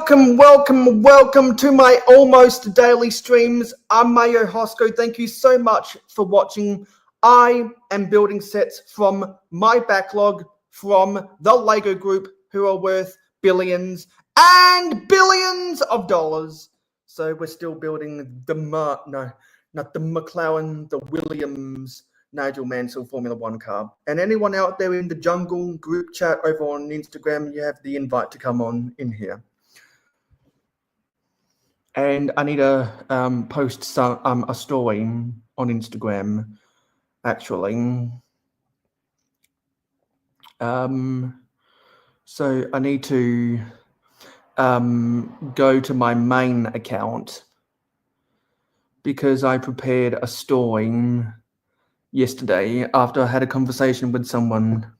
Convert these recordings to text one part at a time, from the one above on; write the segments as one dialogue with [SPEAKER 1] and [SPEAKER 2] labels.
[SPEAKER 1] Welcome to my almost daily streams. I'm mayohosko. Thank you so much for watching. I am building sets from my backlog from the Lego group who are worth billions and billions of dollars. So we're still building not the McLaren, the Williams, Nigel Mansell Formula One car. And anyone out there in the jungle group chat over on Instagram, you have the invite to come on in here. And I need to post a story on Instagram, actually. So I need to go to my main account because I prepared a story yesterday after I had a conversation with someone.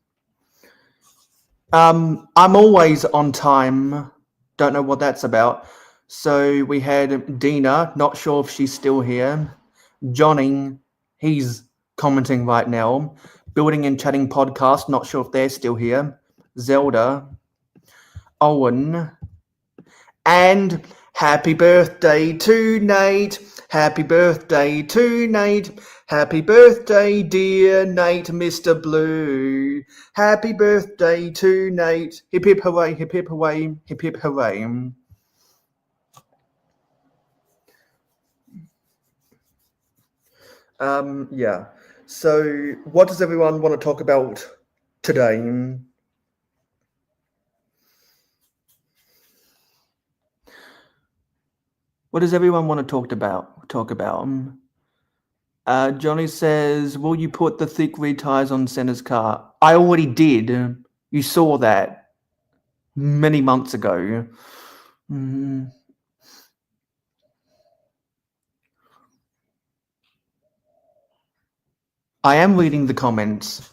[SPEAKER 1] I'm always on time. Don't know what that's about. So we had Dina, not sure if she's still here. Johnny, he's commenting right now. Building and Chatting Podcast, not sure if they're still here. Zelda, Owen, and happy birthday to Nate. Happy birthday to Nate. Happy birthday, dear Nate, Mr. Blue. Happy birthday to Nate. Hip hip hooray, hip hip hooray, hip hip hooray. Yeah. So what does everyone want to talk about today? What does everyone want to talk about? Johnny says, will you put the thick rear tires on Senna's car? I already did. You saw that many months ago. I am reading the comments.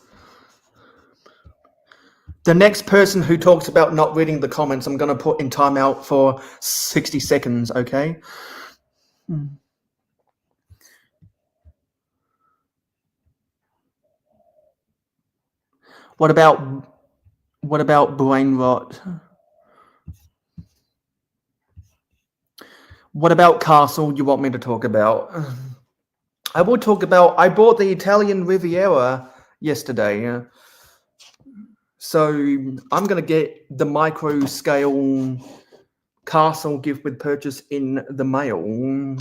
[SPEAKER 1] The next person who talks about not reading the comments, I'm going to put in timeout for 60 seconds, okay? What about brain rot? What about Castle you want me to talk about? I will talk about, I bought the Italian Riviera yesterday. So I'm going to get the micro scale Castle gift with purchase in the mail.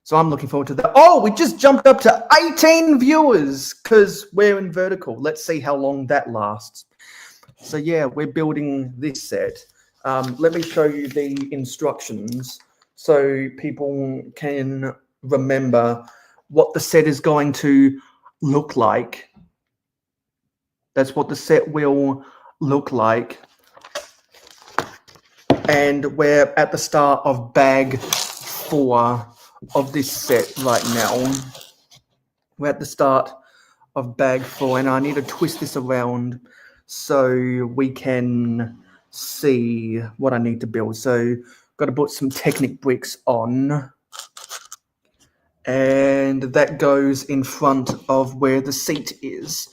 [SPEAKER 1] So I'm looking forward to that. Oh, we just jumped up to 18 viewers because we're in vertical. Let's see how long that lasts. So yeah, we're building this set. Let me show you the instructions so people can remember what the set is going to look like. That's what the set will look like. And we're at the start of bag 4 of this set right now. We're at the start of bag 4 and I need to twist this around so we can see what I need to build. So got to put some Technic bricks on. And that goes in front of where the seat is.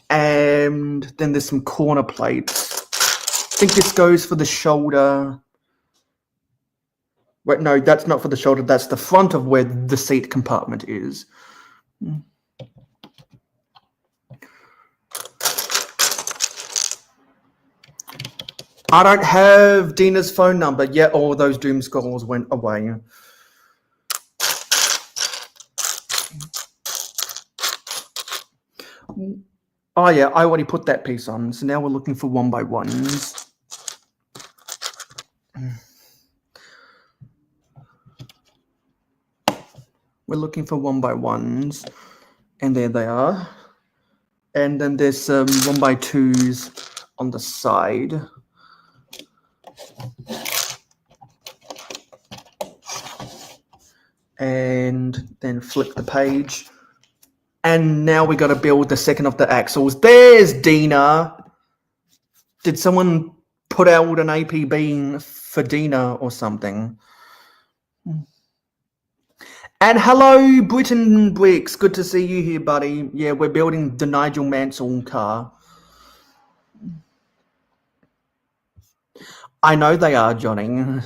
[SPEAKER 1] And then there's some corner plates. I think this goes for the shoulder. Wait, no, that's not for the shoulder. That's the front of where the seat compartment is. I don't have Dina's phone number yet. All those doom scrolls went away. Oh yeah, I already put that piece on. So now we're looking for 1x1s. We're looking for 1x1s. And there they are. And then there's some 1x2s on the side. And then flip the page. And now we got to build the second of the axles. There's Dina. Did someone put out an APB for Dina or something? And hello, Britain Bricks. Good to see you here, buddy. Yeah, we're building the Nigel Mansell car. I know they are, Johnny.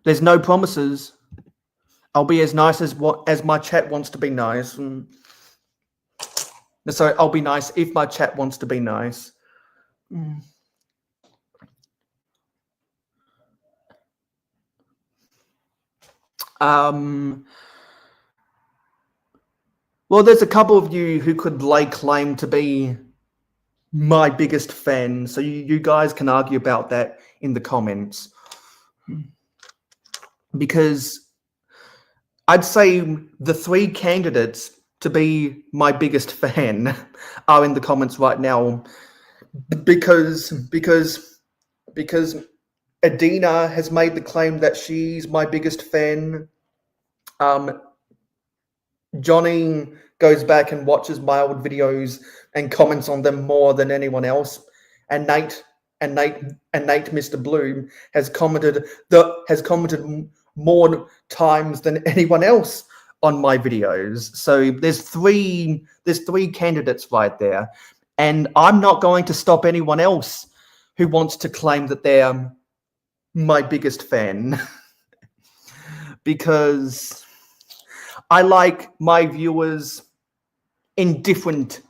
[SPEAKER 1] There's no promises. I'll be as nice as my chat wants to be nice. So I'll be nice if my chat wants to be nice. Well, there's a couple of you who could lay claim to be my biggest fan, so you guys can argue about that in the comments. Because I'd say the 3 candidates to be my biggest fan are in the comments right now, because Adina has made the claim that she's my biggest fan. Johnny goes back and watches my old videos and comments on them more than anyone else. And Nate, Mr. Bloom, has commented more times than anyone else on my videos. So there's three candidates right there, and I'm not going to stop anyone else who wants to claim that they're my biggest fan because I like my viewers in different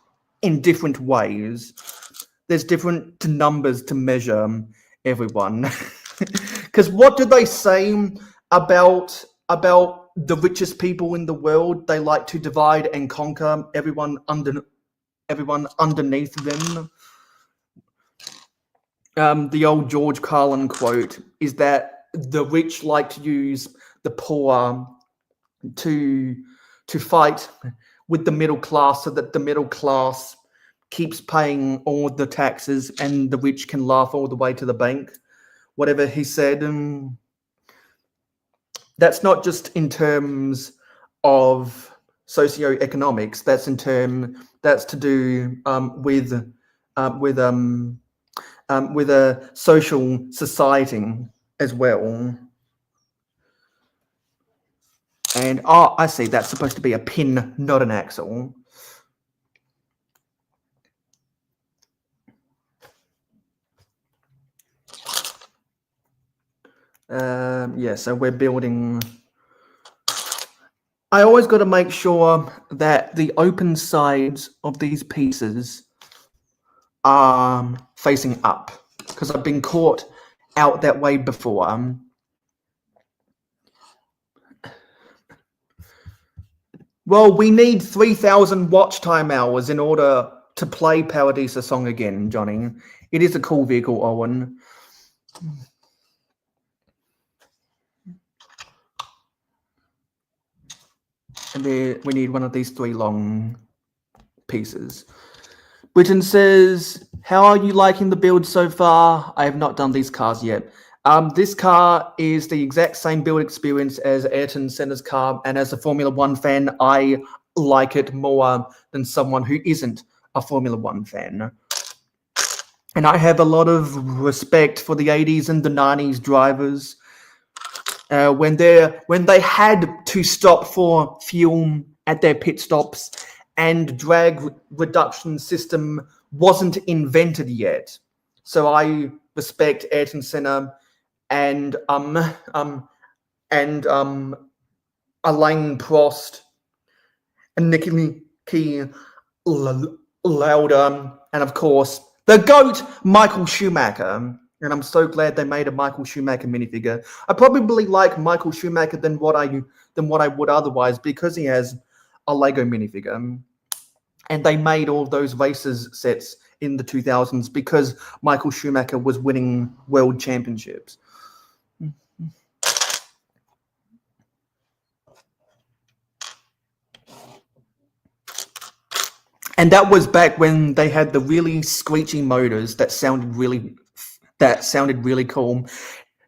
[SPEAKER 1] ways. There's different numbers to measure everyone. Because what do they say about the richest people in the world? They like to divide and conquer everyone underneath them. The old George Carlin quote is that the rich like to use the poor to fight with the middle class, so that the middle class keeps paying all the taxes and the rich can laugh all the way to the bank. Whatever he said. That's not just in terms of socioeconomics. That's to do with a social society as well. And I see, that's supposed to be a pin, not an axle. Yeah, so we're building. I always got to make sure that the open sides of these pieces are facing up, because I've been caught out that way before. Well, we need 3,000 watch time hours in order to play Paradisa song again, Johnny. It is a cool vehicle, Owen. And we need one of these 3 long pieces. Britain says, how are you liking the build so far? I have not done these cars yet. This car is the exact same build experience as Ayrton Senna's car, and as a Formula One fan, I like it more than someone who isn't a Formula One fan. And I have a lot of respect for the 80s and the 90s drivers. When they had to stop for fuel at their pit stops, and drag reduction system wasn't invented yet. So I respect Ayrton Senna and Alain Prost and Niki Lauda, and of course the GOAT Michael Schumacher. And I'm so glad they made a Michael Schumacher minifigure. I probably like Michael Schumacher than what I would otherwise, because he has a Lego minifigure. And they made all those races sets in the 2000s because Michael Schumacher was winning world championships. And that was back when they had the really screechy motors that sounded really cool.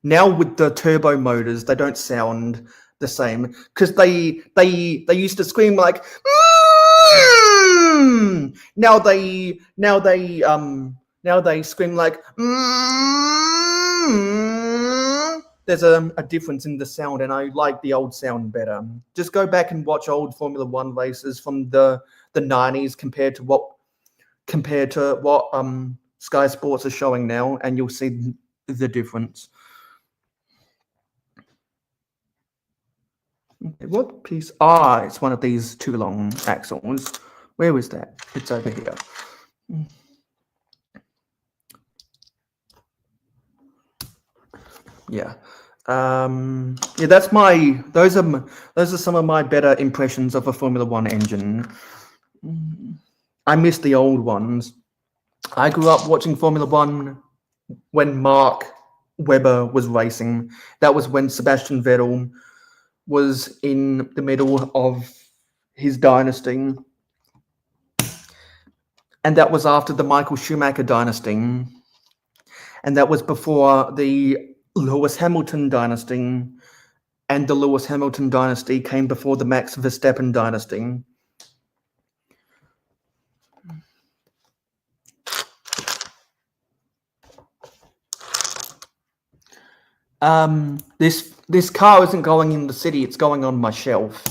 [SPEAKER 1] Now with the turbo motors, they don't sound the same, because they used to scream like now they scream like There's a difference in the sound, and I like the old sound better. Just go back and watch old Formula One races from the 90s compared to what Sky Sports are showing now, and you'll see the difference. Okay, what piece? Ah, it's one of these two long axles. Where is that? It's over here. Yeah. Yeah, that's my. Those are some of my better impressions of a Formula One engine. I miss the old ones. I grew up watching Formula One when Mark Webber was racing. That was when Sebastian Vettel was in the middle of his dynasty. And that was after the Michael Schumacher dynasty. And that was before the Lewis Hamilton dynasty. And the Lewis Hamilton dynasty came before the Max Verstappen dynasty. This car isn't going in the city, it's going on my shelf.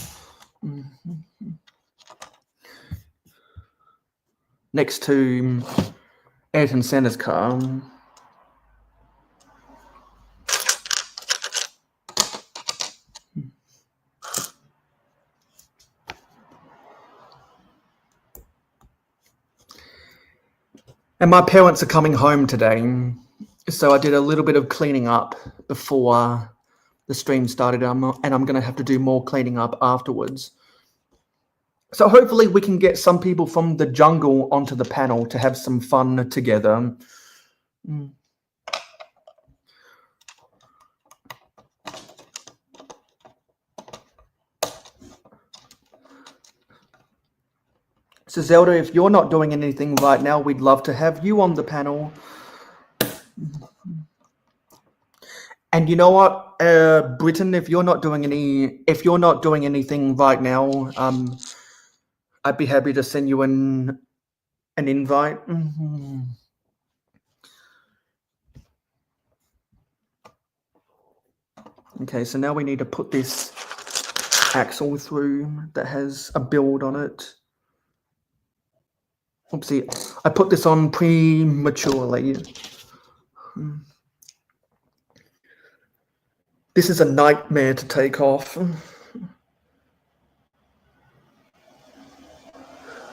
[SPEAKER 1] Next to Ayrton Senna's car. And my parents are coming home today, so I did a little bit of cleaning up before the stream started, and I'm going to have to do more cleaning up afterwards. So hopefully we can get some people from the jungle onto the panel to have some fun together. So Zelda, if you're not doing anything right now, we'd love to have you on the panel. And you know what, Britton, if you're not doing anything right now, I'd be happy to send you an invite. Okay, so now we need to put this axle through that has a build on it. Oopsie, I put this on prematurely. This is a nightmare to take off.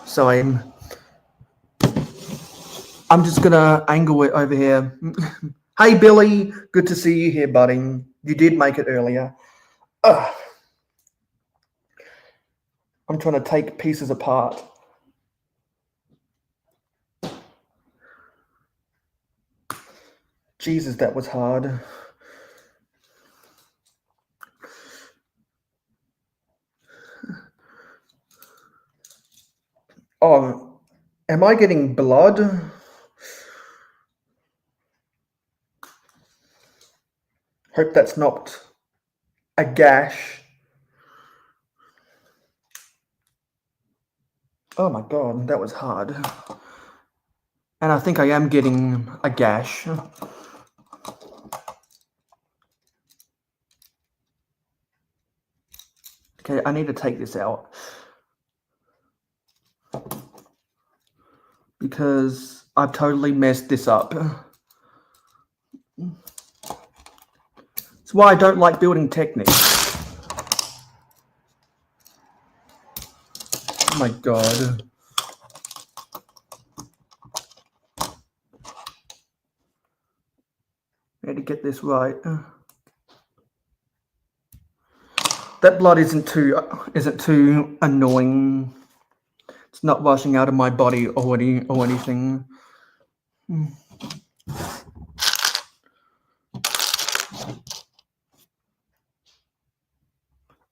[SPEAKER 1] So I'm just gonna angle it over here. Hey Billy, good to see you here, buddy. You did make it earlier. I'm trying to take pieces apart. Jesus, that was hard. Oh, am I getting blood? Hope that's not a gash. Oh my God, that was hard. And I think I am getting a gash. Okay, I need to take this out. Because I've totally messed this up. That's why I don't like building Technic. Oh my God. I need to get this right. That blood isn't too annoying. It's not rushing out of my body or anything.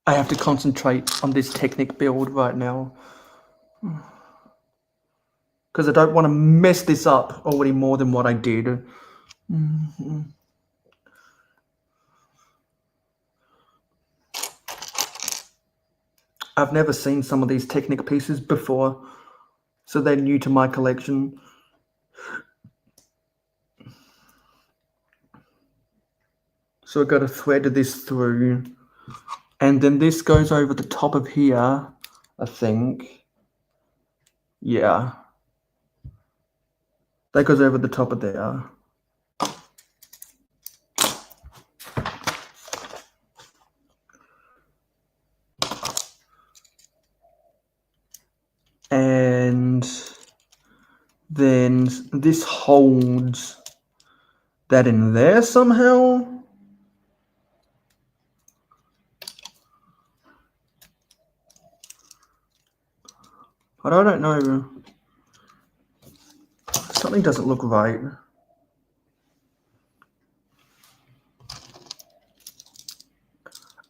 [SPEAKER 1] I have to concentrate on this Technic build right now. Because I don't want to mess this up already more than what I did. I've never seen some of these Technic pieces before, so they're new to my collection. So I've got to thread this through, and then this goes over the top of here, I think. Yeah. That goes over the top of there. And then this holds that in there somehow. But I don't know. Something doesn't look right.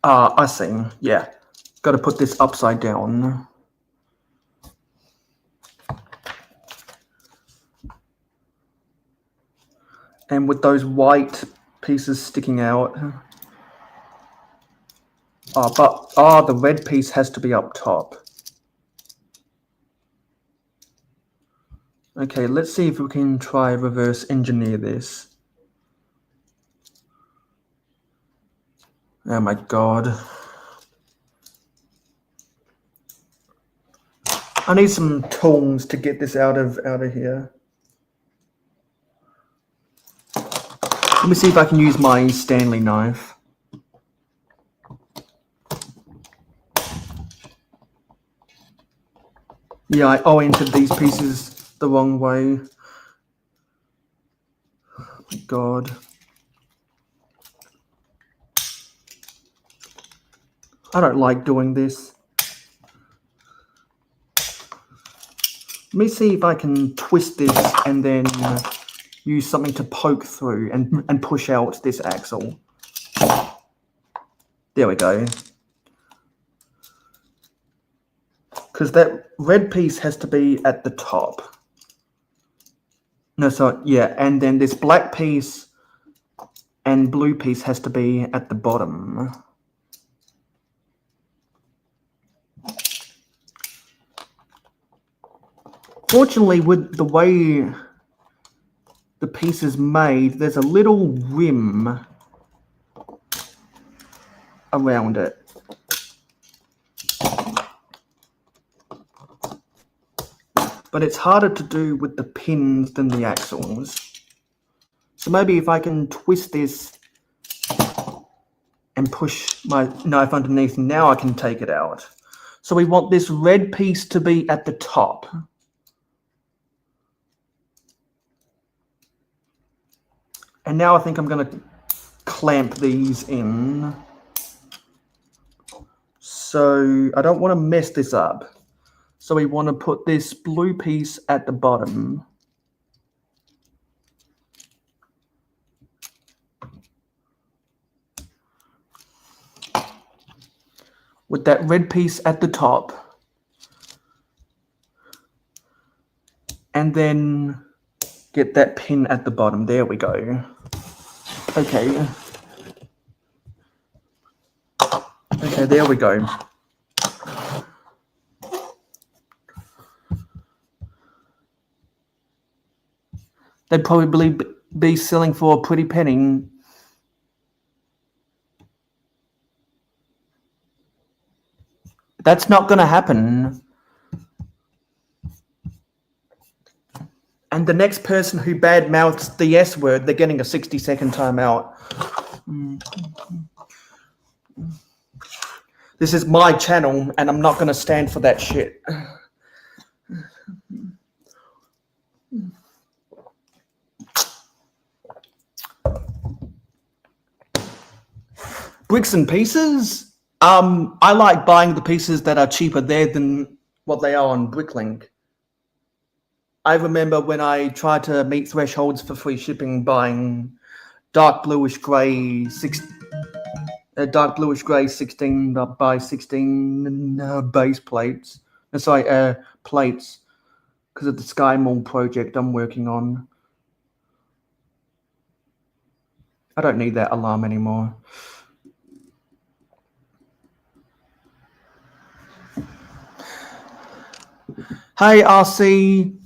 [SPEAKER 1] Ah, I see. Yeah. Got to put this upside down. And with those white pieces sticking out. The red piece has to be up top. Okay, let's see if we can try reverse engineer this. Oh my god. I need some tools to get this out of here. Let me see if I can use my Stanley knife. Yeah, I oriented these pieces the wrong way. Oh my god. I don't like doing this. Let me see if I can twist this and then use something to poke through and push out this axle. There we go. Because that red piece has to be at the top. No, so yeah, and then this black piece and blue piece has to be at the bottom. Fortunately, with the way the piece is made, there's a little rim around it. But it's harder to do with the pins than the axles. So maybe if I can twist this and push my knife underneath, now I can take it out. So we want this red piece to be at the top. And now I think I'm going to clamp these in. So I don't want to mess this up. So we want to put this blue piece at the bottom. With that red piece at the top. And then get that pin at the bottom. There we go. Okay. Okay, there we go. They'd probably be selling for a pretty penny. That's not going to happen. And the next person who badmouths the S word, they're getting a 60-second timeout. This is my channel, and I'm not going to stand for that shit. Bricks and pieces? I like buying the pieces that are cheaper there than what they are on Bricklink. I remember when I tried to meet thresholds for free shipping, buying dark bluish grey 16 by 16 base plates. Plates, because of the Sky Mall project I'm working on. I don't need that alarm anymore. Hey, RC.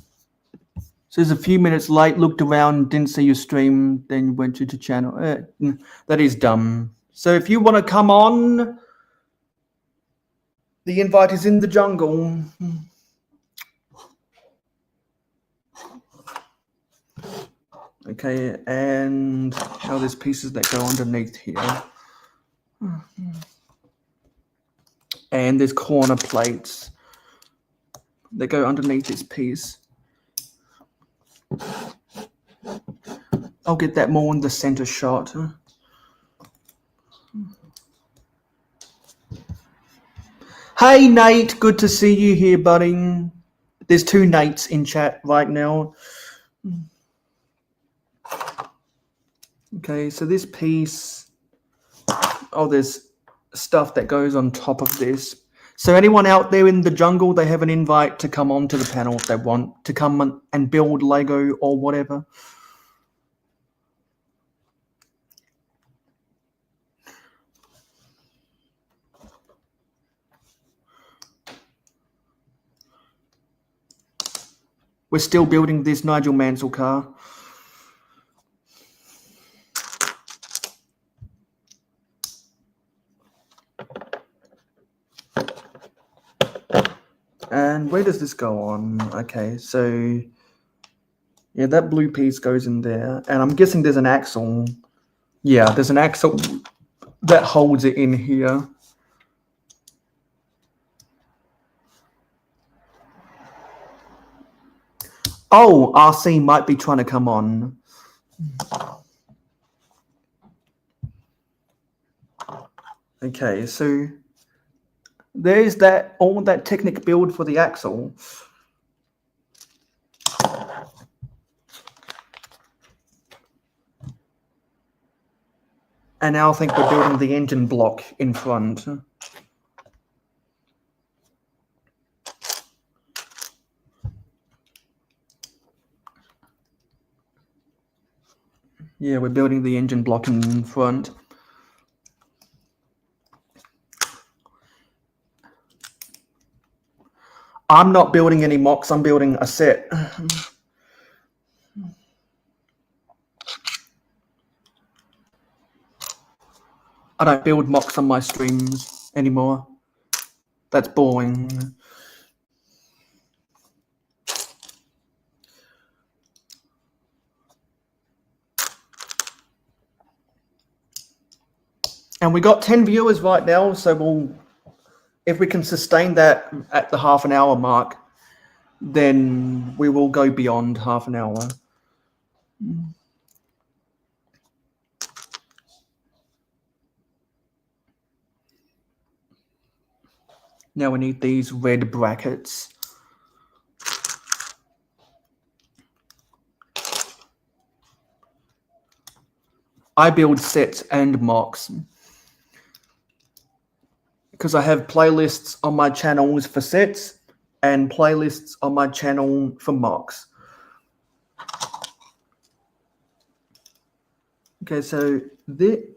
[SPEAKER 1] Says a few minutes late, looked around, didn't see your stream, then went to the channel. That is dumb. So if you want to come on, the invite is in the jungle. Okay, and now there's pieces that go underneath here. And there's corner plates that go underneath this piece. I'll get that more in the center shot. Hey Nate, good to see you here, buddy. There's 2 Nates in chat right now. Okay, so this piece, there's stuff that goes on top of this. So anyone out there in the jungle, they have an invite to come onto the panel if they want to come and build Lego or whatever. We're still building this Nigel Mansell car. And where does this go on? Okay, so yeah, that blue piece goes in there. And I'm guessing there's an axle. Yeah, there's an axle that holds it in here. Oh, RC might be trying to come on. Okay, so there's all that Technic build for the axle. And now I think we're building the engine block in front. Yeah, we're building the engine block in front. I'm not building any mocks, I'm building a set. I don't build mocks on my streams anymore. That's boring. And we got 10 viewers right now, so if we can sustain that at the half an hour mark, then we will go beyond half an hour. Now we need these red brackets. I build sets and mocks because I have playlists on my channels for sets and playlists on my channel for mocks. Okay, so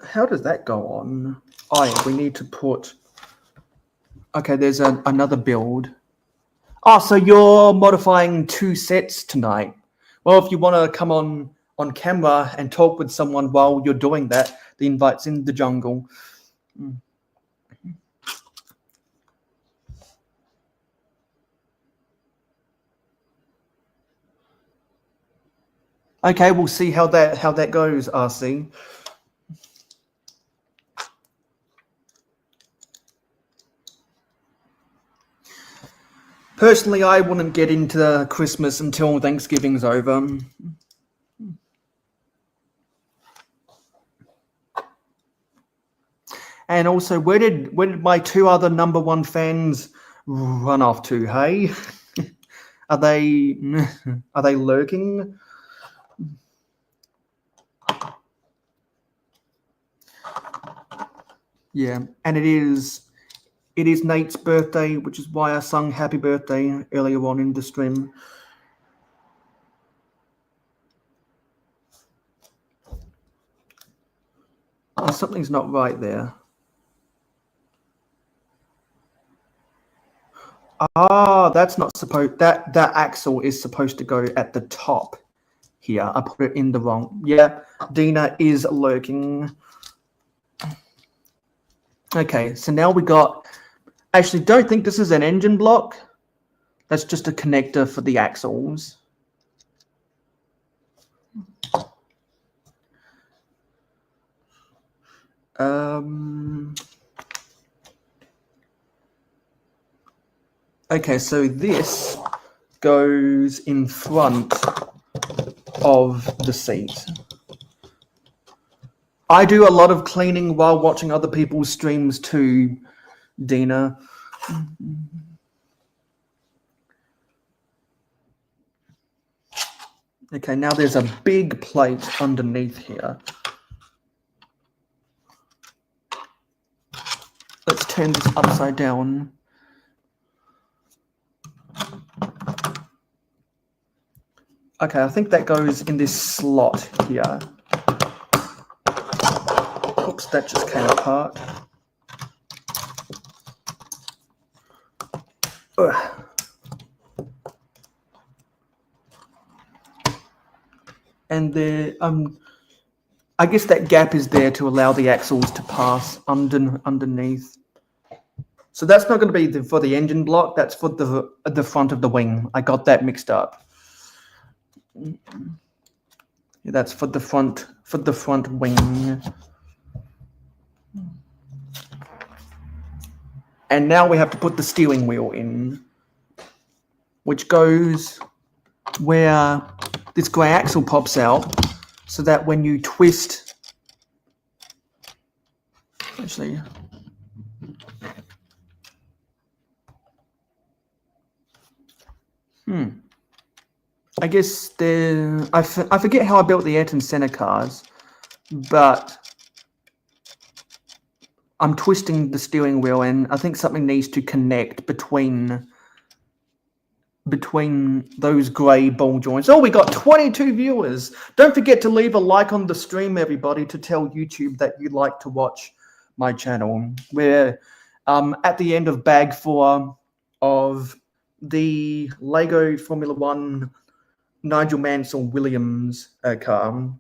[SPEAKER 1] how does that go on? Oh, yeah, we need to put... Okay, there's another build. Oh, so you're modifying 2 sets tonight. Well, if you want to come on camera and talk with someone while you're doing that, the invite's in the jungle. Okay, we'll see how that goes, RC. Personally, I wouldn't get into Christmas until Thanksgiving's over. And also, where did my 2 other #1 fans run off to? Hey, are they lurking? Yeah, and it is Nate's birthday, which is why I sung happy birthday earlier on in the stream. Oh, something's not right there. Ah, that's not supposed... That axle is supposed to go at the top here. I put it in the wrong... Yeah, Dina is lurking. Okay, so now we got... Actually, don't think this is an engine block. That's just a connector for the axles. Okay, so this goes in front of the seat. I do a lot of cleaning while watching other people's streams too, Dina. Okay, now there's a big plate underneath here. Let's turn this upside down. Okay, I think that goes in this slot here. Oops, that just came apart. Ugh. And there, I guess that gap is there to allow the axles to pass underneath. So that's not going to be for the engine block. That's for the front of the wing. I got that mixed up. Yeah, that's for the front wing. And now we have to put the steering wheel in, which goes where this grey axle pops out, so that when you twist, actually, I guess I forget how I built the Ayrton Senna cars, but I'm twisting the steering wheel and I think something needs to connect between those grey ball joints. Oh, we got 22 viewers. Don't forget to leave a like on the stream, everybody, to tell YouTube that you like to watch my channel. We're at the end of bag 4 of the Lego Formula 1 Nigel Mansell Williams car.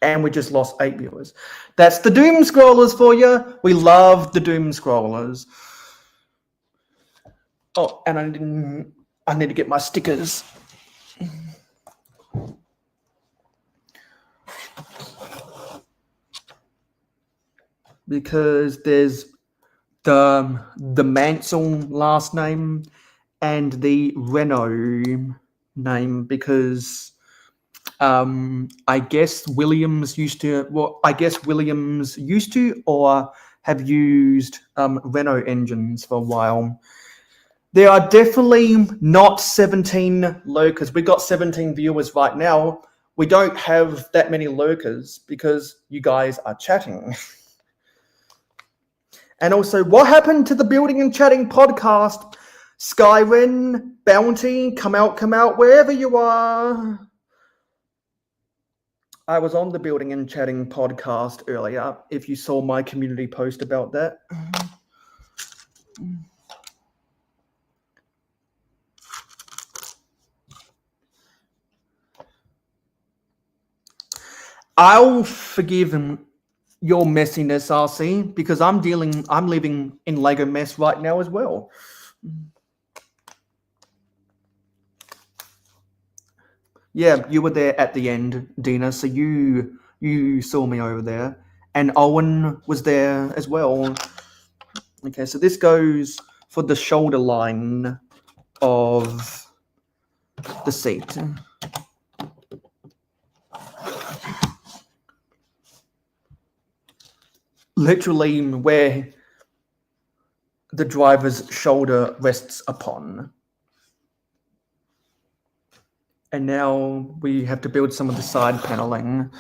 [SPEAKER 1] And we just lost 8 viewers. That's the Doom Scrollers for you. We love the Doom Scrollers. Oh, and I need to get my stickers. Because there's the Mansell last name and the Renault name, because I guess Williams used to or have used Renault engines for a while. There are definitely not 17 lurkers. We got 17 viewers right now. We don't have that many lurkers because you guys are chatting. And also, what happened to the Building and Chatting podcast? Skyren, Bounty, come out, wherever you are. I was on the Building and Chatting podcast earlier, if you saw my community post about that. I'll forgive your messiness, RC, because I'm living in Lego mess right now as well. Yeah, you were there at the end, Dina, so you saw me over there. And Owen was there as well. Okay, so this goes for the shoulder line of the seat. Literally where the driver's shoulder rests upon. And now we have to build some of the side paneling.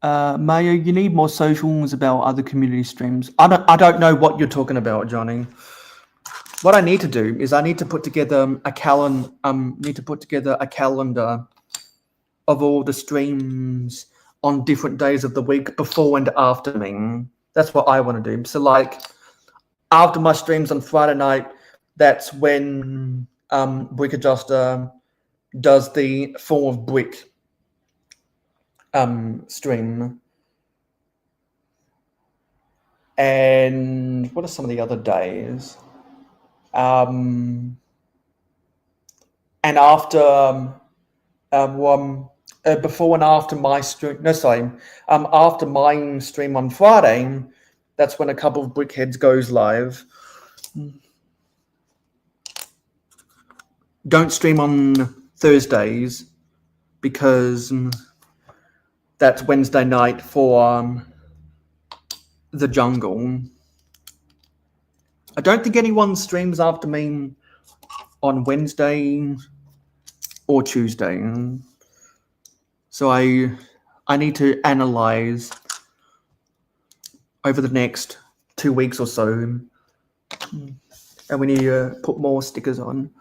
[SPEAKER 1] Mayo, you need more socials about other community streams. I don't know what you're talking about, Johnny. What I need to do is I need to put together a calendar. Of all the streams on different days of the week, before and after me. That's what I want to do. So, like, after my streams on Friday night, that's when Brick Adjuster does the Fall of Brick stream. And what are some of the other days? And after before and after my stream. No, sorry. After my stream on Friday, that's when a couple of Brickheads goes live. Don't stream on Thursdays because that's Wednesday night for the jungle. I don't think anyone streams after me on Wednesday or Tuesday. So I need to analyze over the next 2 weeks or so. And we need to put more stickers on.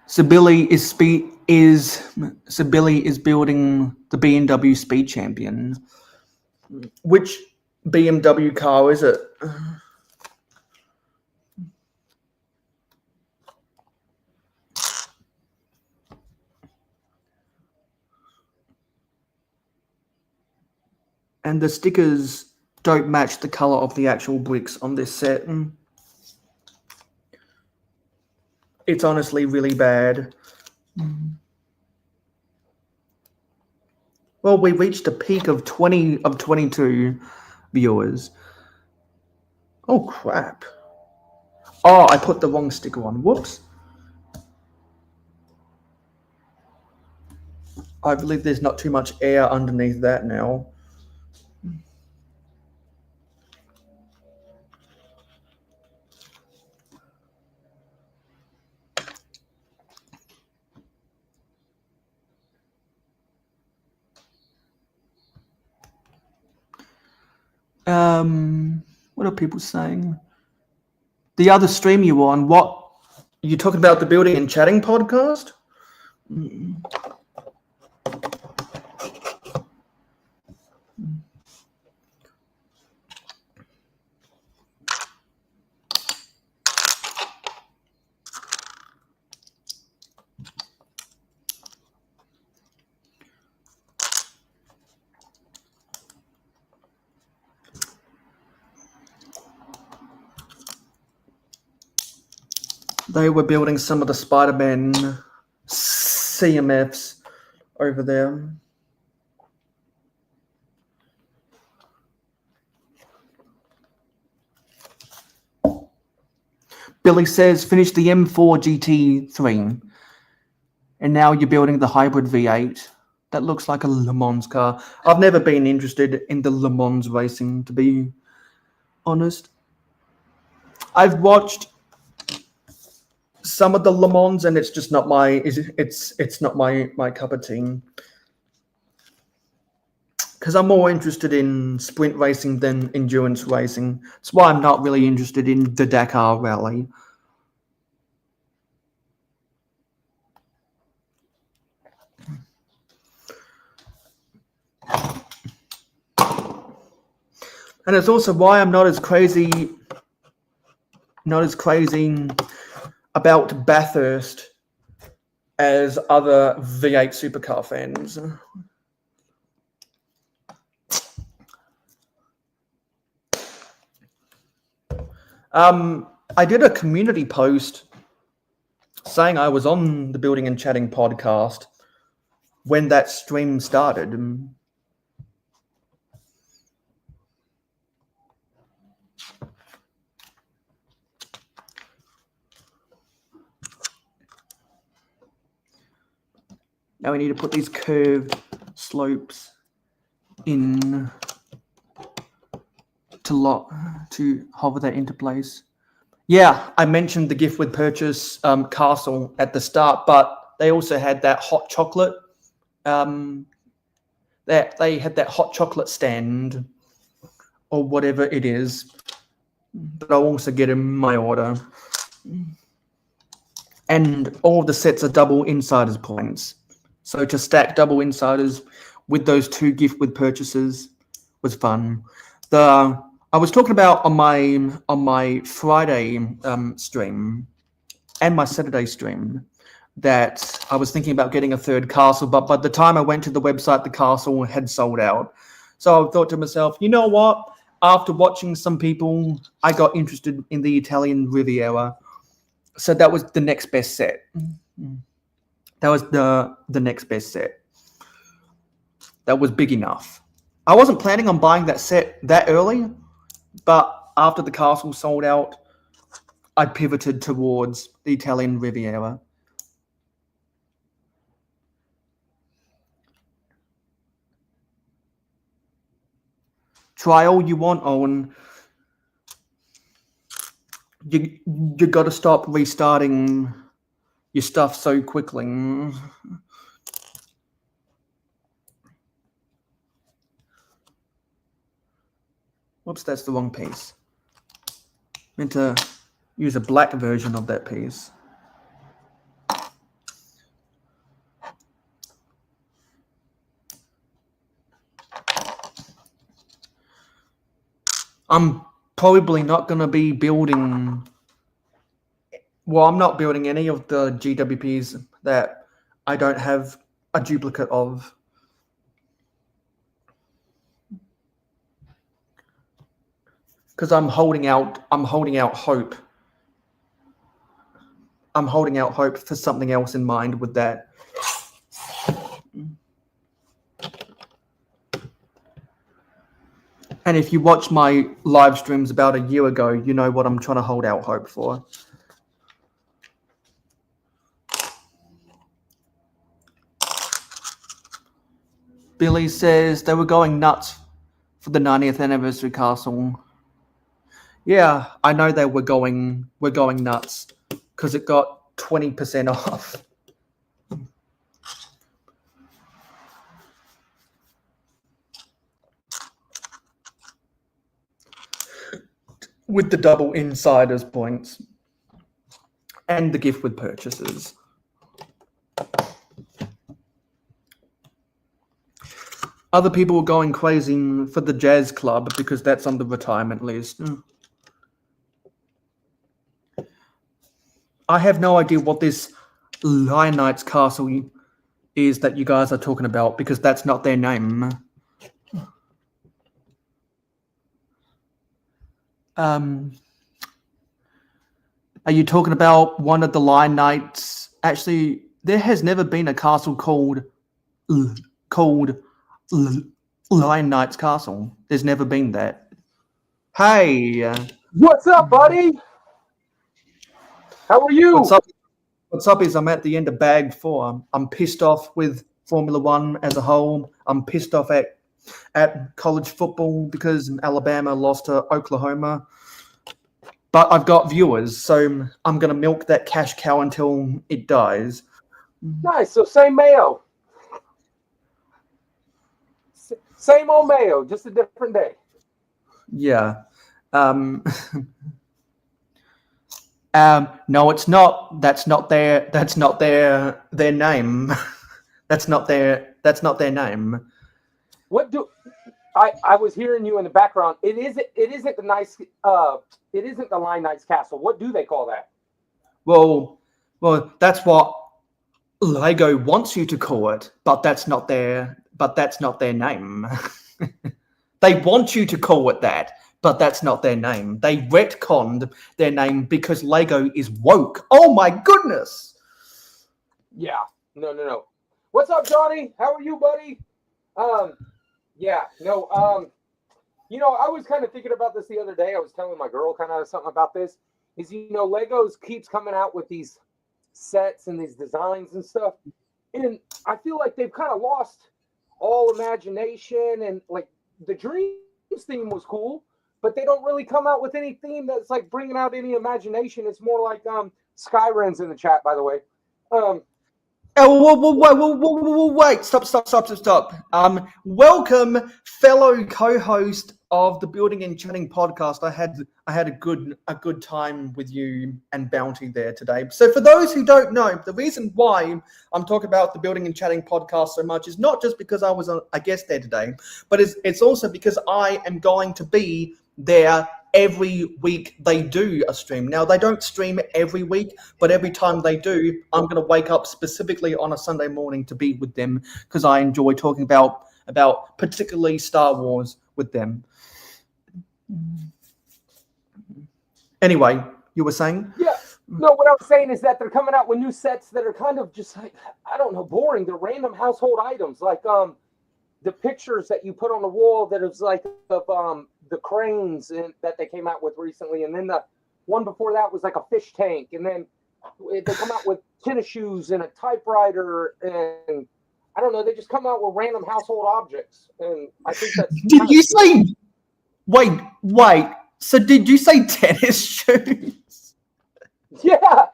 [SPEAKER 1] So Billy is building the BMW Speed Champion. Which BMW car is it? And the stickers don't match the color of the actual bricks on this set. It's honestly really bad. Well, we reached a peak of 22 viewers. Oh, crap. Oh, I put the wrong sticker on. Whoops. I believe there's not too much air underneath that now. What are people saying? The other stream you were on, what? You talking about the Building and Chatting podcast? They were building some of the Spider-Man CMFs over there. Billy says, finish the M4 GT3. And now you're building the hybrid V8. That looks like a Le Mans car. I've never been interested in the Le Mans racing, to be honest. I've watched some of the Le Mans, and it's just not my it's not my cup of tea. Because I'm more interested in sprint racing than endurance racing. That's why I'm not really interested in the Dakar Rally. And it's also why I'm not as crazy about Bathurst as other V8 supercar fans. I did a community post saying I was on the Building and Chatting podcast when that stream started. Now we need to put these curved slopes in to hover that into place. Yeah, I mentioned the gift with purchase castle at the start, but they also had that hot chocolate. They had that hot chocolate stand or whatever it is. But I'll also get in my order. And all the sets are double insiders points. So to stack double insiders with those 2 gift with purchases was fun. I was talking about on my Friday stream and my Saturday stream that I was thinking about getting a 3rd castle, but by the time I went to the website, the castle had sold out. So I thought to myself, you know what? After watching some people, I got interested in the Italian Riviera. So that was the next best set. That was the next best set. That was big enough. I wasn't planning on buying that set that early, but after the castle sold out, I pivoted towards the Italian Riviera. Try all you want, Owen. You got to stop restarting your stuff so quickly. Whoops, that's the wrong piece. Meant to use a black version of that piece. I'm probably not going to be building... Well, I'm not building any of the GWPs that I don't have a duplicate of. Because I'm holding out hope. I'm holding out hope for something else in mind with that. And if you watch my live streams about a year ago, you know what I'm trying to hold out hope for. Billy says they were going nuts for the 90th anniversary castle. Yeah, I know they were going nuts because it got 20% off. With the double insiders points and the gift with purchases. Other people were going crazy for the jazz club because that's on the retirement list. I have no idea what this Lion Knight's castle is that you guys are talking about because that's not their name. Are you talking about one of the Lion Knights? Actually, there has never been a castle called Lion Knight's Castle. There's never been that. Hey.
[SPEAKER 2] What's up, buddy? How are you?
[SPEAKER 1] What's up is I'm at the end of bag 4. I'm pissed off with Formula One as a whole. I'm pissed off at college football because Alabama lost to Oklahoma. But I've got viewers, so I'm going to milk that cash cow until it dies.
[SPEAKER 2] Nice. So same Mayo. Same old Mayo, just a different day.
[SPEAKER 1] Yeah. No, it's not. That's not their name. That's not their name.
[SPEAKER 2] What do I was hearing you in the background. It isn't the Lion Knight's Castle. What do they call that?
[SPEAKER 1] Well, that's what Lego wants you to call it, but that's not their name. They want you to call it that, but that's not their name. They retconned their name because Lego is woke. Oh my goodness.
[SPEAKER 2] Yeah. No. What's up, Johnny? How are you, buddy? Yeah, no, I was kind of thinking about this the other day. I was telling my girl kind of something about this. Is, Legos keeps coming out with these sets and these designs and stuff. And I feel like they've kind of lost all imagination. And, like, the Dreams theme was cool, but they don't really come out with any theme that's, like, bringing out any imagination. It's more like Skyrim's in the chat, by the way.
[SPEAKER 1] Wait! Stop! Welcome, fellow co-host of the Building and Chatting podcast. I had a good time with you and Bounty there today. So for those who don't know, the reason why I'm talking about the Building and Chatting podcast so much is not just because I was a guest there today, but it's also because I am going to be there every week they do a stream. Now, they don't stream every week, but every time they do, I'm going to wake up specifically on a Sunday morning to be with them because I enjoy talking about particularly Star Wars with them. Anyway, you were saying?
[SPEAKER 2] Yeah. No, what I was saying is that they're coming out with new sets that are kind of just like, I don't know, boring. They're random household items, like the pictures that you put on the wall that is like of the cranes that they came out with recently, and then the one before that was like a fish tank, and then they come out with tennis shoes and a typewriter, and I don't know, they just come out with random household objects, and I think that's.
[SPEAKER 1] Did you say? Wait. So did you say tennis shoes?
[SPEAKER 2] Yeah,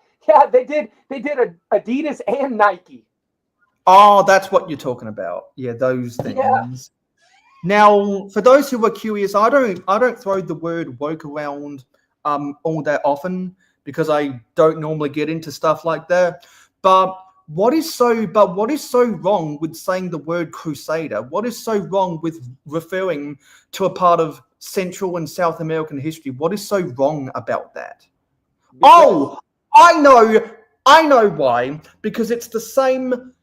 [SPEAKER 2] they did Adidas and Nike.
[SPEAKER 1] Oh, that's what you're talking about. Yeah, those things.
[SPEAKER 2] Yeah.
[SPEAKER 1] Now, for those who are curious, I don't throw the word woke around all that often because I don't normally get into stuff like that. But what is so wrong with saying the word crusader? What is so wrong with referring to a part of Central and South American history? What is so wrong about that? Oh, I know why. Because it's the same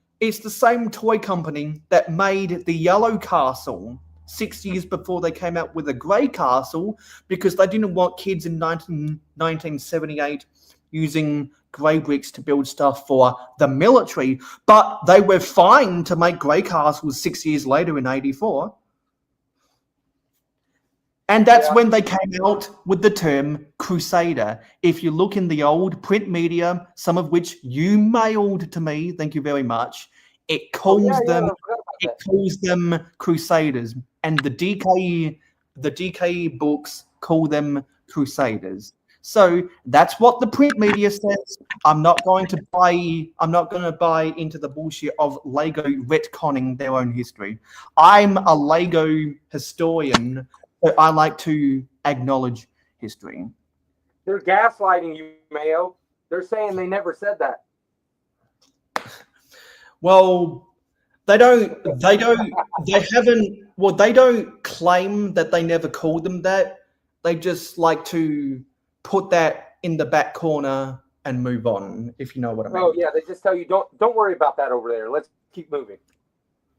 [SPEAKER 1] toy company that made the Yellow Castle 6 years before they came out with a Grey Castle, because they didn't want kids in 1978 using grey bricks to build stuff for the military. But they were fine to make Grey Castles 6 years later in 84. And that's when they came out with the term Crusader. If you look in the old print media, some of which you mailed to me, thank you very much, it calls them Crusaders, and the DK books call them Crusaders. So that's what the print media says. I'm not going to buy into the bullshit of Lego retconning their own history. I'm a Lego historian. So I like to acknowledge history.
[SPEAKER 2] They're gaslighting you, Mayo. They're saying they never said that.
[SPEAKER 1] Well, they don't claim that they never called them that. They just like to put that in the back corner and move on, if you know what I mean.
[SPEAKER 2] Oh yeah, they just tell you don't worry about that over there. Let's keep moving.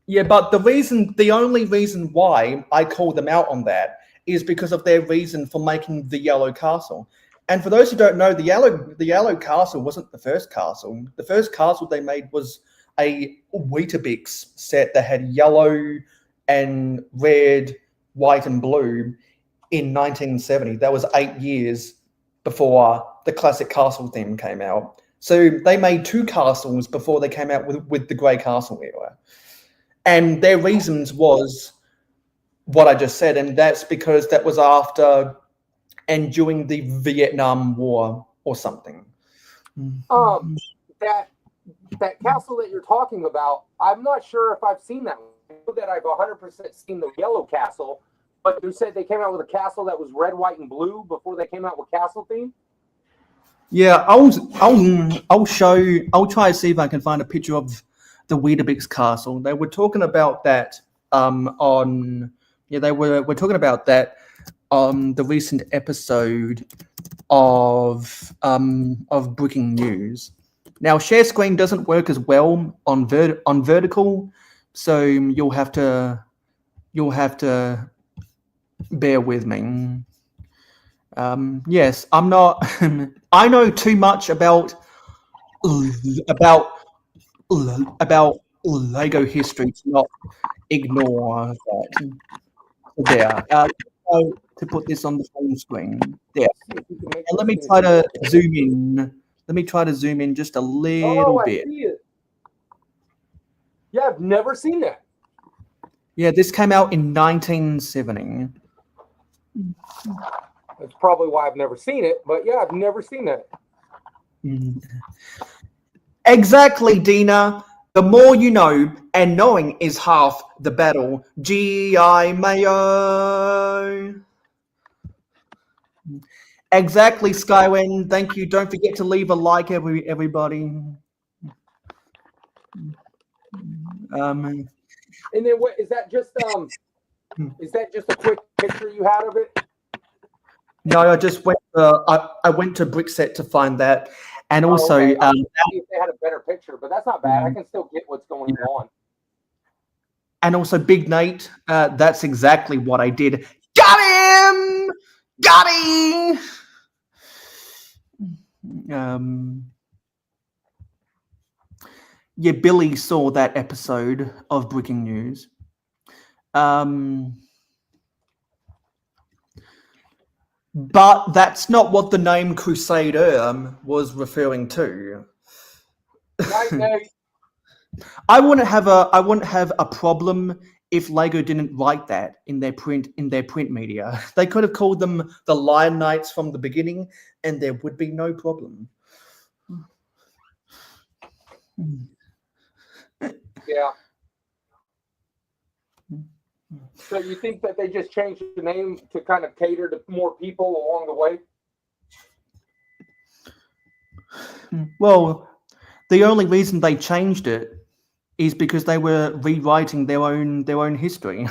[SPEAKER 1] Yeah, but the only reason why I call them out on that is because of their reason for making the Yellow Castle. And for those who don't know, the Yellow Castle wasn't the first castle. The first castle they made was a Weetabix set that had yellow and red, white and blue in 1970. That was 8 years before the classic castle theme came out. So they made two castles before they came out with the Grey Castle era. And their reasons was what I just said, and that's because that was after and during the Vietnam War or something.
[SPEAKER 2] That castle that you're talking about, I'm not sure if I've seen that. I know that I've 100% seen the Yellow Castle, but you said they came out with a castle that was red, white, and blue before they came out with castle theme?
[SPEAKER 1] Yeah, I'll try to see if I can find a picture of the Weetabix Castle. They were talking about that we're talking about that on the recent episode of Breaking News. Now, share screen doesn't work as well on vertical, so you'll have to bear with me. Yes, I'm not. I know too much about Lego history to not ignore that. There. To put this on the full screen. There. And let me try to zoom in. Let me try to zoom in just a little bit.
[SPEAKER 2] See it. Yeah, I've never seen that.
[SPEAKER 1] Yeah, this came out in 1970.
[SPEAKER 2] That's probably why I've never seen it, but yeah, I've never seen that.
[SPEAKER 1] Exactly, Dina. The more you know, and knowing is half the battle. G.I. Mayo. Exactly, Skywen. Thank you. Don't forget to leave a like, everybody.
[SPEAKER 2] And then what is that? Just is that just a quick picture you had of it?
[SPEAKER 1] No, I just went. I went to Brickset to find that, and also
[SPEAKER 2] okay. If they had a better picture, but that's not bad. I can still get what's going on.
[SPEAKER 1] And also, Big Nate. That's exactly what I did. Got him. Got him. Yeah, Billy saw that episode of Breaking News. But that's not what the name Crusader was referring to.
[SPEAKER 2] No,
[SPEAKER 1] I wouldn't have a problem if Lego didn't write that in their print media. They could have called them the Lion Knights from the beginning, and there would be no problem.
[SPEAKER 2] yeah. So you think that they just changed the name to kind of cater to more people along the way?
[SPEAKER 1] Well, the only reason they changed it is because they were rewriting their own history.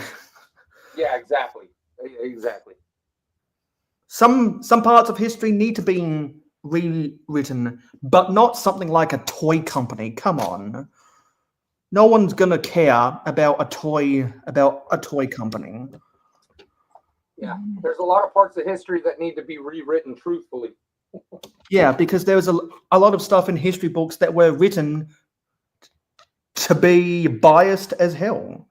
[SPEAKER 2] Yeah, exactly. Exactly.
[SPEAKER 1] Some parts of history need to be rewritten, but not something like a toy company. Come on. No one's gonna care about a toy company.
[SPEAKER 2] Yeah. There's a lot of parts of history that need to be rewritten truthfully.
[SPEAKER 1] Yeah, because there was a lot of stuff in history books that were written to be biased as hell.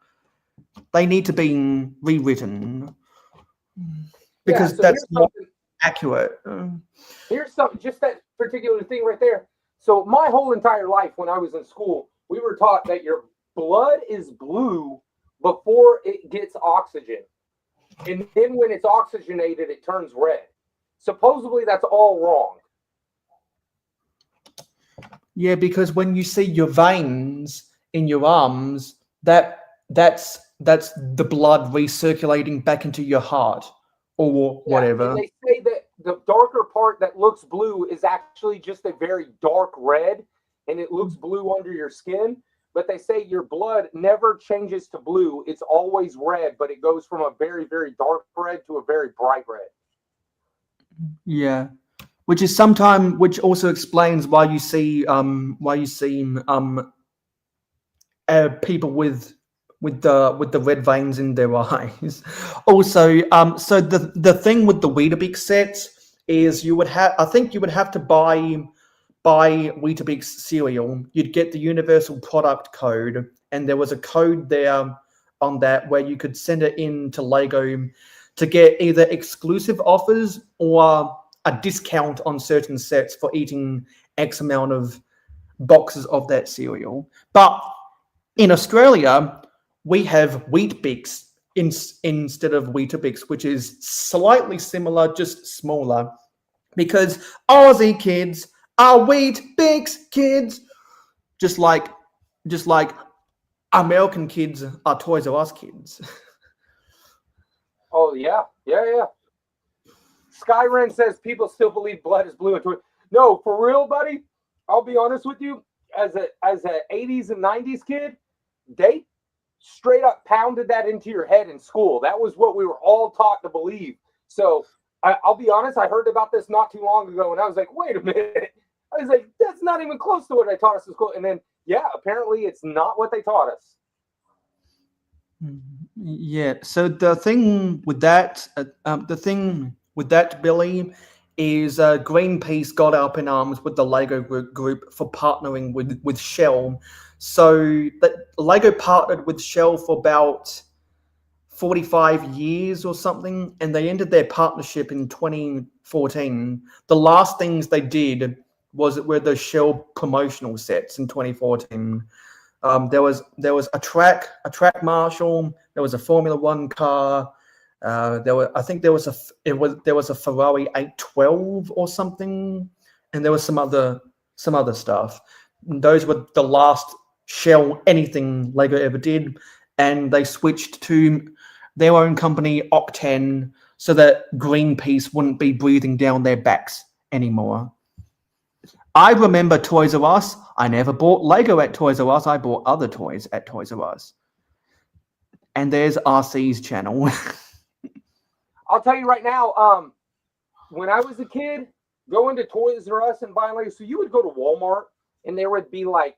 [SPEAKER 1] They need to be rewritten because that's not accurate.
[SPEAKER 2] Here's something, just that particular thing right there. So my whole entire life when I was in school, we were taught that your blood is blue before it gets oxygen. And then when it's oxygenated, it turns red. Supposedly that's all wrong.
[SPEAKER 1] Yeah, because when you see your veins in your arms, that's the blood recirculating back into your heart or whatever.
[SPEAKER 2] And they say that the darker part that looks blue is actually just a very dark red, and it looks blue under your skin. But they say your blood never changes to blue. It's always red, but it goes from a very, very dark red to a very bright red.
[SPEAKER 1] Yeah. Which also explains why you see people with the red veins in their eyes. Also, so the thing with the Weetabix sets is you would have to buy Weetabix cereal. You'd get the universal product code, and there was a code there on that where you could send it in to Lego to get either exclusive offers or a discount on certain sets for eating X amount of boxes of that cereal. But in Australia, we have Weet-Bix instead of Weetabix, which is slightly similar, just smaller, because Aussie kids are Weet-Bix kids, just like American kids are Toys R Us kids.
[SPEAKER 2] Oh yeah. Skyren says people still believe blood is blue. No, for real, buddy. I'll be honest with you. As a 80s and 90s kid, they straight up pounded that into your head in school. That was what we were all taught to believe. So I'll be honest. I heard about this not too long ago, and I was like, wait a minute. I was like, that's not even close to what I taught us in school. And then, yeah, apparently it's not what they taught us.
[SPEAKER 1] Yeah. So the thing with that, Billy, is Greenpeace got up in arms with the Lego group for partnering with Shell. So that Lego partnered with Shell for about 45 years or something, and they ended their partnership in 2014. The last things they did were the Shell promotional sets in 2014. There was a track marshal. There was a Formula One car. There was a Ferrari 812 or something, and there was some other stuff. And those were the last Shell anything Lego ever did, and they switched to their own company, Octane, so that Greenpeace wouldn't be breathing down their backs anymore. I remember Toys R Us. I never bought Lego at Toys R Us. I bought other toys at Toys R Us. And there's RC's channel.
[SPEAKER 2] I'll tell you right now, when I was a kid, going to Toys R Us and buying Lego, so you would go to Walmart and there would be like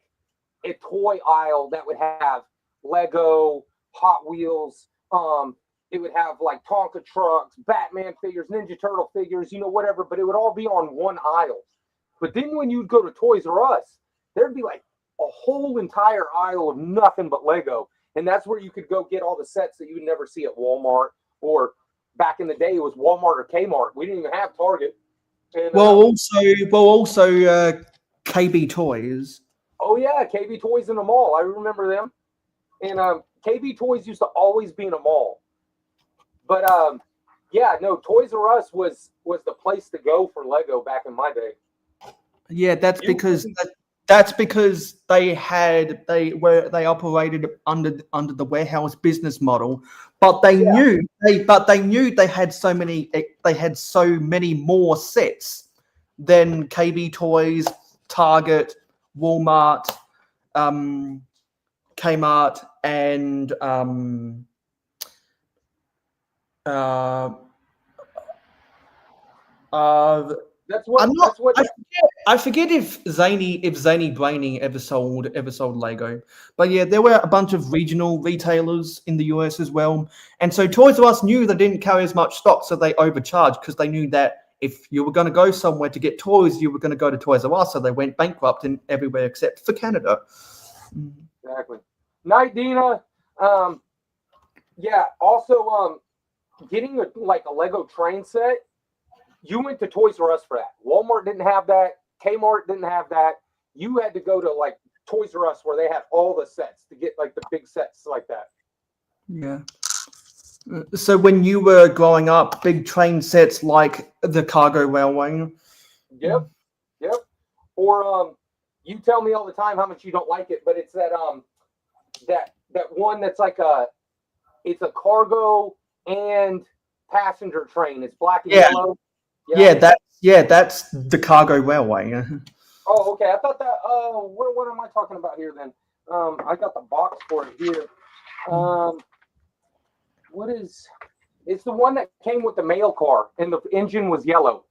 [SPEAKER 2] a toy aisle that would have Lego, Hot Wheels, it would have like Tonka trucks, Batman figures, Ninja Turtle figures, whatever, but it would all be on one aisle. But then when you'd go to Toys R Us, there'd be like a whole entire aisle of nothing but Lego. And that's where you could go get all the sets that you would never see at Walmart, or back in the day, it was Walmart or Kmart. We didn't even have Target. And,
[SPEAKER 1] also KB Toys.
[SPEAKER 2] oh yeah, KB Toys in the mall. I remember them. And KB Toys used to always be in a mall. But yeah, no, Toys R Us was the place to go for Lego back in my day.
[SPEAKER 1] Yeah, that's because they operated under the warehouse business model, but they knew they had so many more sets than KB Toys, Target, Walmart, Kmart, and
[SPEAKER 2] That's what.
[SPEAKER 1] I forget if Zany Brainy ever sold Lego, but yeah, there were a bunch of regional retailers in the US as well, and so Toys R Us knew they didn't carry as much stock, so they overcharged because they knew that if you were going to go somewhere to get toys, you were going to go to Toys R Us, so they went bankrupt in everywhere except for Canada.
[SPEAKER 2] Exactly. Night, Dina. Yeah. Also, getting a Lego train set. You went to Toys R Us for that. Walmart didn't have that. Kmart didn't have that. You had to go to like Toys R Us where they had all the sets to get like the big sets like that.
[SPEAKER 1] Yeah. So when you were growing up, big train sets like the cargo railway.
[SPEAKER 2] Yep. Or you tell me all the time how much you don't like it, but it's that that one that's like it's a cargo and passenger train. It's black and yellow.
[SPEAKER 1] Yeah, that's the cargo railway.
[SPEAKER 2] Oh, okay. I thought that. What am I talking about here then? I got the box for it here. What is? It's the one that came with the mail car, and the engine was yellow.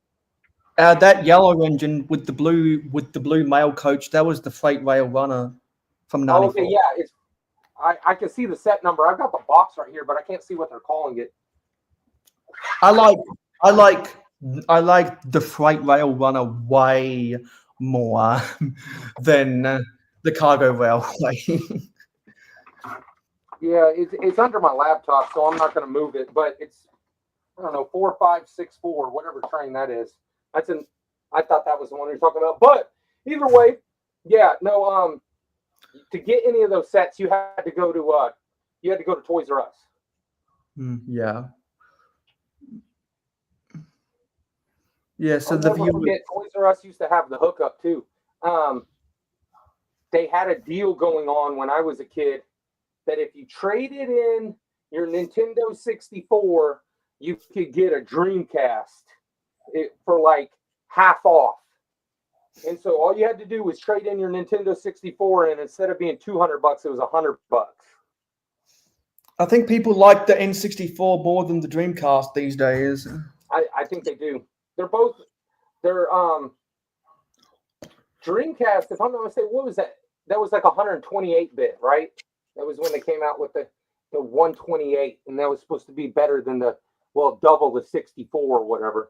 [SPEAKER 1] That yellow engine with the blue mail coach, that was the Freight Rail Runner from '94.
[SPEAKER 2] Oh, okay, yeah. It's. I can see the set number. I've got the box right here, but I can't see what they're calling it.
[SPEAKER 1] I like the Freight Rail Runner way more than the cargo railway.
[SPEAKER 2] Yeah, it's under my laptop, so I'm not going to move it. But it's, I don't know, 4564, whatever train that is. I thought that was the one you're talking about. But either way, yeah, no. To get any of those sets, you had to go to Toys R Us.
[SPEAKER 1] Yeah. Yeah, so
[SPEAKER 2] I'll never forget, Toys R Us used to have the hookup too. They had a deal going on when I was a kid that if you traded in your Nintendo 64, you could get a Dreamcast for like half off. And so all you had to do was trade in your Nintendo 64, and instead of being $200, it was $100.
[SPEAKER 1] I think people like the N64 more than the Dreamcast these days.
[SPEAKER 2] I think they do. They're Dreamcast, if I'm not mistaken, what was that? That was like 128-bit, right? That was when they came out with the 128, and that was supposed to be better than double the 64 or whatever.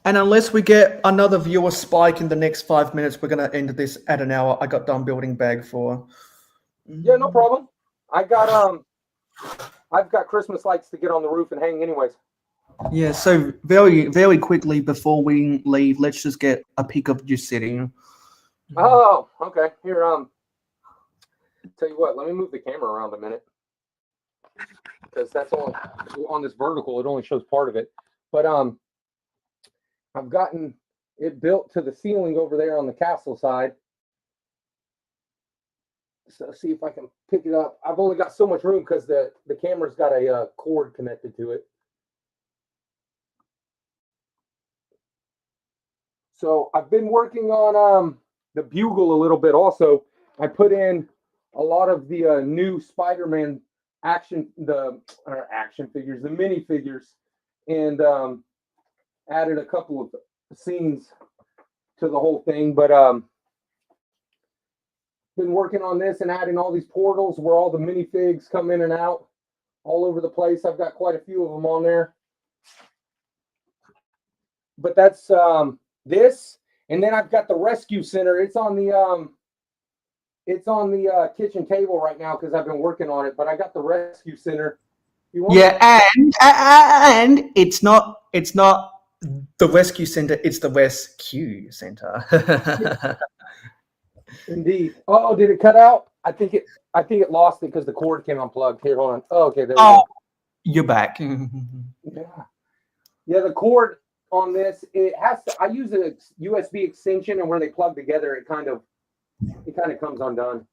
[SPEAKER 1] And unless we get another viewer spike in the next 5 minutes, we're going to end this at an hour. I got done building bag 4.
[SPEAKER 2] Yeah, no problem. I've got Christmas lights to get on the roof and hang anyways.
[SPEAKER 1] Yeah, so very, very quickly before we leave, let's just get a peek of your city.
[SPEAKER 2] Oh, okay. Here, tell you what, let me move the camera around a minute. Because that's on this vertical, it only shows part of it. But I've gotten it built to the ceiling over there on the castle side. So see if I can pick it up. I've only got so much room because the camera's got a cord connected to it. So I've been working on the bugle a little bit also. I put in a lot of the new Spider-Man action figures, the minifigures, and added a couple of scenes to the whole thing. But been working on this and adding all these portals where all the minifigs come in and out all over the place. I've got quite a few of them on there. but that's this, and then I've got the rescue center. It's on the kitchen table right now because I've been working on it. But I got the rescue center. You want
[SPEAKER 1] and it's not the rescue center, it's the rescue center.
[SPEAKER 2] Indeed. Oh, did it cut out? I think it lost it because the cord came unplugged. Here, hold on. Oh, okay, there we go.
[SPEAKER 1] You're back.
[SPEAKER 2] Yeah, the cord on this, it has to, I use a USB extension, and when they plug together, it kind of comes undone.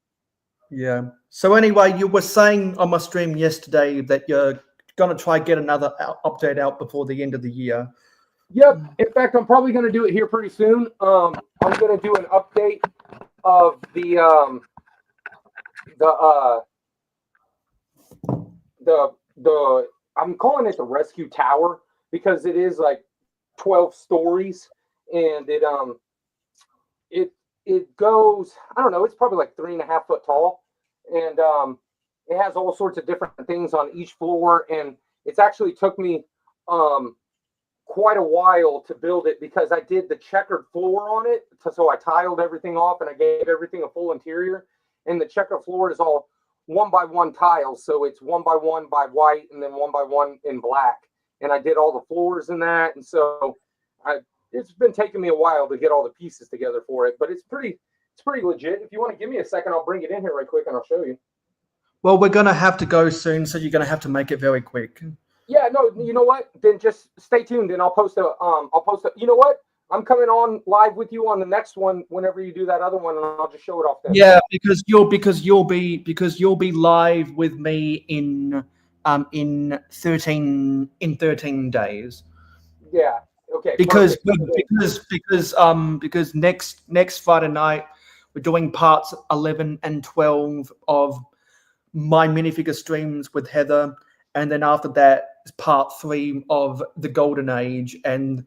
[SPEAKER 1] Yeah. So anyway, you were saying on my stream yesterday that you're gonna try get another update out before the end of the year.
[SPEAKER 2] Yep. In fact, I'm probably going to do it here pretty soon. I'm going to do an update of the I'm calling it the rescue tower because it is like 12 stories, and it goes, I don't know, it's probably like 3.5 foot tall, and it has all sorts of different things on each floor, and it's actually took me quite a while to build it because I did the checkered floor on it. So I tiled everything off and I gave everything a full interior. And the checkered floor is all 1x1 tiles. So it's 1x1 by white and then 1x1 in black. And I did all the floors in that. And so it's been taking me a while to get all the pieces together for it. But it's pretty legit. If you want to give me a second, I'll bring it in here right quick and I'll show you.
[SPEAKER 1] Well, we're going to have to go soon, so you're going to have to make it very quick.
[SPEAKER 2] Yeah, no, you know what? Then just stay tuned, and I'll post a. You know what? I'm coming on live with you on the next one whenever you do that other one, and I'll just show it off then.
[SPEAKER 1] Yeah, because you'll be live with me in 13 days.
[SPEAKER 2] Yeah. Okay.
[SPEAKER 1] Because next Friday night we're doing parts 11 and 12 of my minifigure streams with Heather. And then after that is part 3 of the Golden Age. And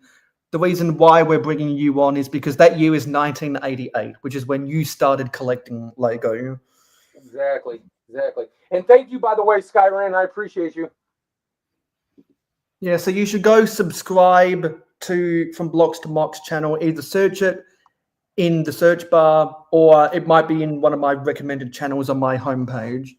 [SPEAKER 1] the reason why we're bringing you on is because that year is 1988, which is when you started collecting Lego.
[SPEAKER 2] Exactly. And thank you, by the way, Skyran. I appreciate you.
[SPEAKER 1] Yeah, so you should go subscribe to From Blocks to Mocks channel. Either search it in the search bar, or it might be in one of my recommended channels on my homepage.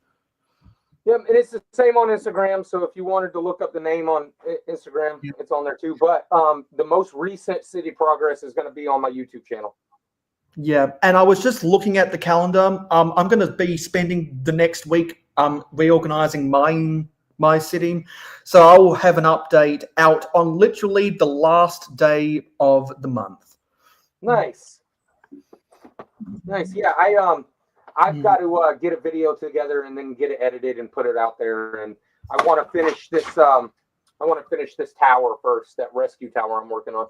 [SPEAKER 2] Yeah, and it's the same on Instagram. So if you wanted to look up the name on Instagram, it's on there too. But the most recent city progress is going to be on my YouTube channel.
[SPEAKER 1] Yeah, and I was just looking at the calendar. I'm going to be spending the next week reorganizing my city. So I will have an update out on literally the last day of the month.
[SPEAKER 2] Nice. Yeah, I've got to get a video together and then get it edited and put it out there. And I want to finish this. I want to finish this tower first, that rescue tower I'm working on.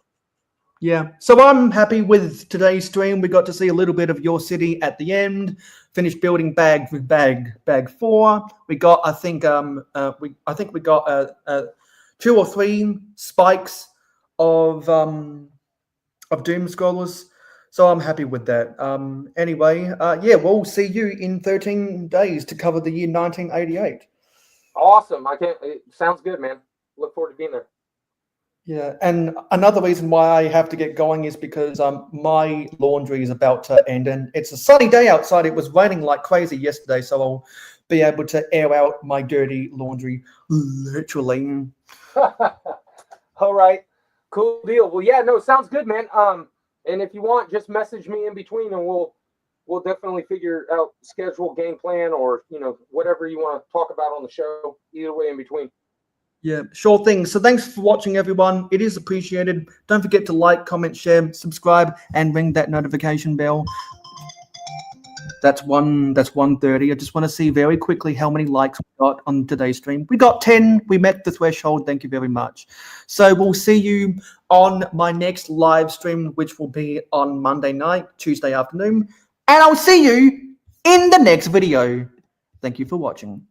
[SPEAKER 1] Yeah. So I'm happy with today's stream. We got to see a little bit of your city at the end. Finished building bag 4. We got, I think we got 2 or 3 spikes of Doom Scrollers. So I'm happy with that. Anyway, yeah, we'll see you in 13 days to cover the year 1988.
[SPEAKER 2] Awesome. It sounds good, man. Look forward to being there.
[SPEAKER 1] Yeah, and another reason why I have to get going is because my laundry is about to end, and it's a sunny day outside. It was raining like crazy yesterday, so I'll be able to air out my dirty laundry, literally.
[SPEAKER 2] All right. Cool deal. Well, yeah, no, sounds good, man. And if you want, just message me in between, and we'll definitely figure out schedule, game plan, or whatever you want to talk about on the show. Either way, in between.
[SPEAKER 1] Yeah, sure thing. So thanks for watching, everyone. It is appreciated. Don't forget to like, comment, share, subscribe, and ring that notification bell. That's 130. I just want to see very quickly how many likes we got on today's stream. We got 10. We met the threshold. Thank you very much. So we'll see you on my next live stream, which will be on Monday night, Tuesday afternoon. And I'll see you in the next video. Thank you for watching.